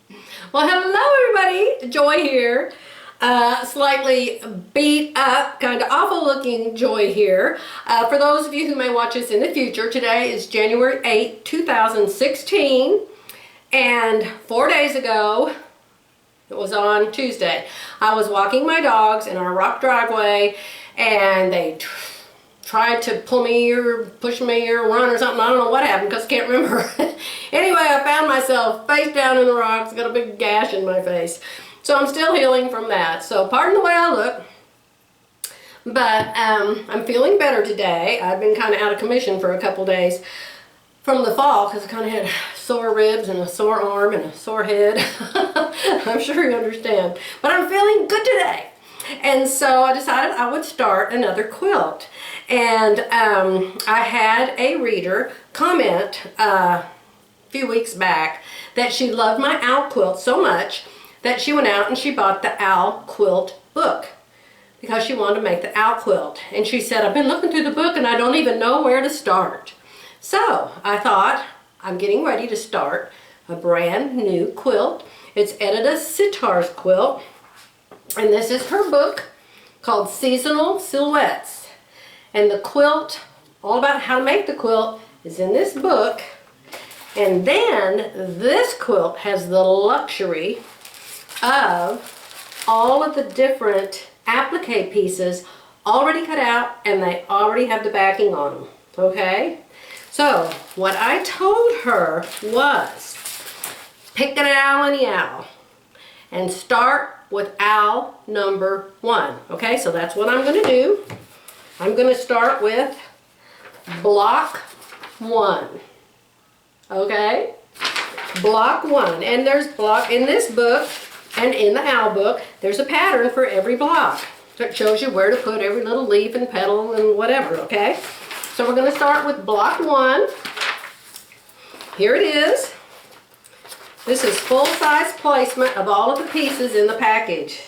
Well, hello everybody, Joy here. Slightly beat up, kind of awful looking Joy here. For those of you who may watch this in the future, today is January 8, 2016, and 4 days ago, it was on Tuesday, I was walking my dogs in our rock driveway, and they tried to pull me or push me or run or something. I don't know what happened because I can't remember. Anyway, I found myself face down in the rocks, got a big gash in my face. So I'm still healing from that. So pardon the way I look. But I'm feeling better today. I've been kind of out of commission for a couple days from the fall because I kind of had sore ribs and a sore arm and a sore head. I'm sure you understand. But I'm feeling good today. And so I decided I would start another quilt. And I had a reader comment a few weeks back that she loved my owl quilt so much that she went out and she bought the owl quilt book because she wanted to make the owl quilt. And she said, I've been looking through the book and I don't even know where to start. So I thought, I'm getting ready to start a brand new quilt. It's Edyta Sitar's quilt. And this is her book called Seasonal Silhouettes. And the quilt, all about how to make the quilt, is in this book. And then this quilt has the luxury of all of the different applique pieces already cut out, and they already have the backing on them. Okay? So, what I told her was, pick an owl and the owl, and start with owl number 1. Okay, so that's what I'm going to do. I'm going to start with block 1. Okay, block 1. And there's block in this book and in the owl book. There's a pattern for every block that shows you where to put every little leaf and petal and whatever. Okay, so we're going to start with block 1. Here it is. This is full-size placement of all of the pieces in the package.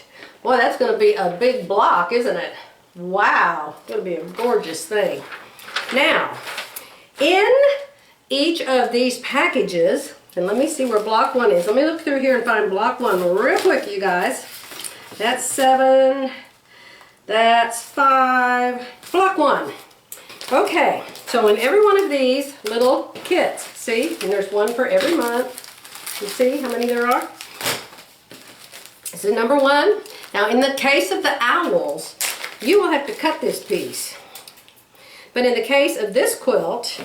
Boy, that's going to be a big block, isn't it? Wow, it's going to be a gorgeous thing. Now, in each of these packages, and let me see where block 1 is. Let me look through here and find block 1 real quick, you guys. That's 7, that's 5, block 1. Okay, so in every one of these little kits, see, and there's one for every month. You see how many there are? This is number 1. Now in the case of the owls, you will have to cut this piece. But in the case of this quilt,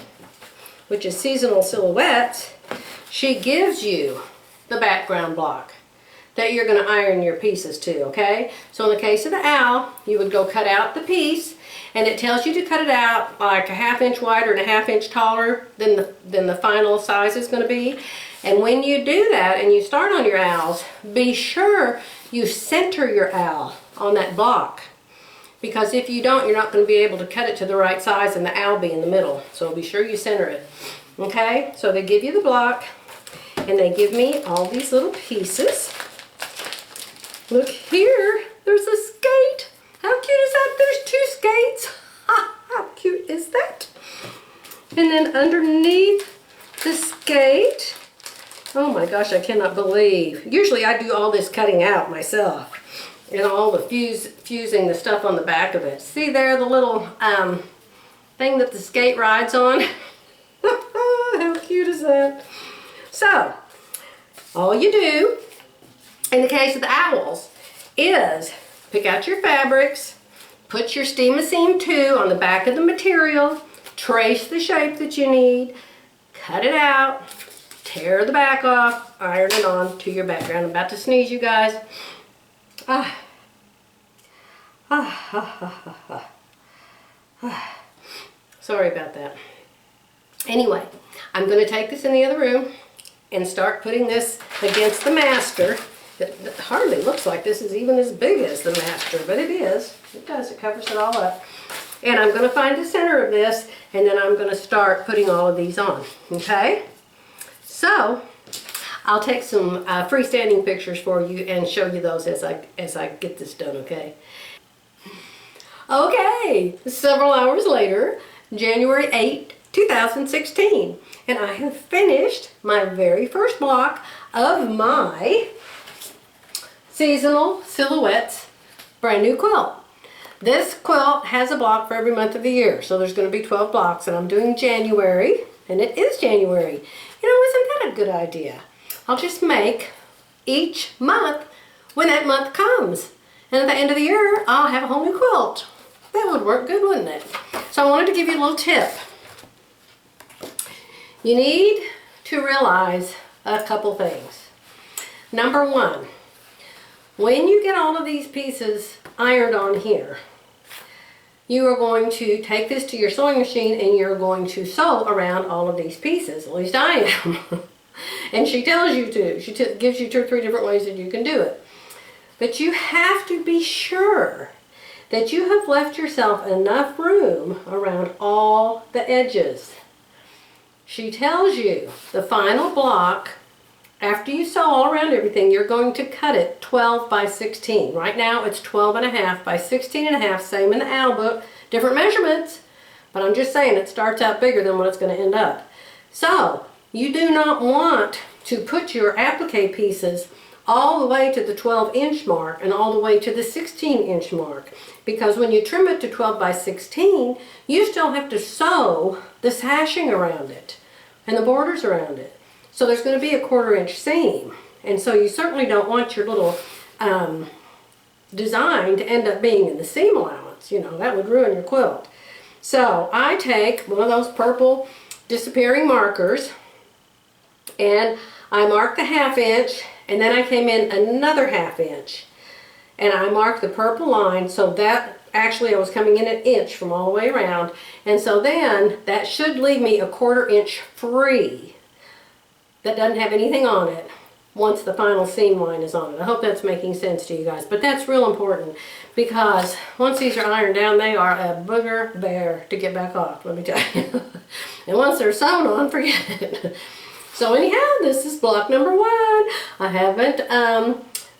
which is Seasonal Silhouettes, she gives you the background block that you're going to iron your pieces to, okay? So in the case of the owl, you would go cut out the piece, and it tells you to cut it out like a 1/2 inch wider and a 1/2 inch taller than the final size is going to be. And when you do that and you start on your owls, be sure you center your owl on that block. Because if you don't, you're not going to be able to cut it to the right size and the owl be in the middle. So be sure you center it. Okay, so they give you the block and they give me all these little pieces. Look here, there's a skate. How cute is that? There's 2 skates. How cute is that? And then underneath the skate, oh my gosh, I cannot believe. Usually I do all this cutting out myself. And all the fusing the stuff on the back of it. See there, the little thing that the skate rides on? How cute is that? So, all you do, in the case of the owls, is pick out your fabrics, put your Steam-A-Seam 2 on the back of the material, trace the shape that you need, cut it out, tear the back off, iron it on to your background. I'm about to sneeze, you guys. Sorry about that. Anyway, I'm going to take this in the other room and start putting this against the master. It hardly looks like this is even as big as the master, but it is. It does. It covers it all up. And I'm going to find the center of this, and then I'm going to start putting all of these on. Okay? So, I'll take some freestanding pictures for you and show you those as I get this done, okay? Okay, several hours later, January 8, 2016, and I have finished my very first block of my seasonal silhouettes brand new quilt. This quilt has a block for every month of the year, so there's going to be 12 blocks, and I'm doing January, and it is January. You know, isn't that a good idea? I'll just make each month when that month comes, and at the end of the year, I'll have a whole new quilt. That would work good, wouldn't it? So I wanted to give you a little tip. You need to realize a couple things. Number one, when you get all of these pieces ironed on here, you are going to take this to your sewing machine and you're going to sew around all of these pieces. At least I am. And she tells you to. She gives you 2 or 3 different ways that you can do it. But you have to be sure that you have left yourself enough room around all the edges. She tells you the final block, after you sew all around everything, you're going to cut it 12 by 16. Right now it's 12.5 by 16.5, same in the owl book, different measurements, but I'm just saying it starts out bigger than what it's going to end up. So you do not want to put your applique pieces all the way to the 12-inch mark and all the way to the 16-inch mark, because when you trim it to 12 by 16, you still have to sew the sashing around it and the borders around it. So there's going to be a 1/4 inch seam, and so you certainly don't want your little design to end up being in the seam allowance. You know, that would ruin your quilt. So I take one of those purple disappearing markers and I mark the 1/2 inch, and then I came in another 1/2 inch and I marked the purple line, so that actually I was coming in 1 inch from all the way around, and so then that should leave me a 1/4 inch free that doesn't have anything on it once the final seam line is on it. I hope that's making sense to you guys, but that's real important, because once these are ironed down, they are a booger bear to get back off, let me tell you. And once they're sewn on, forget it. So anyhow, this is block number 1. I haven't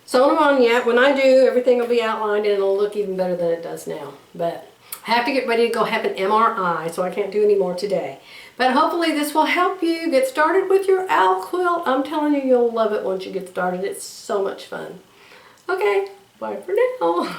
sewn them on yet. When I do, everything will be outlined and it'll look even better than it does now. But I have to get ready to go have an MRI, so I can't do any more today. But hopefully this will help you get started with your owl quilt. I'm telling you, you'll love it once you get started. It's so much fun. Okay, bye for now.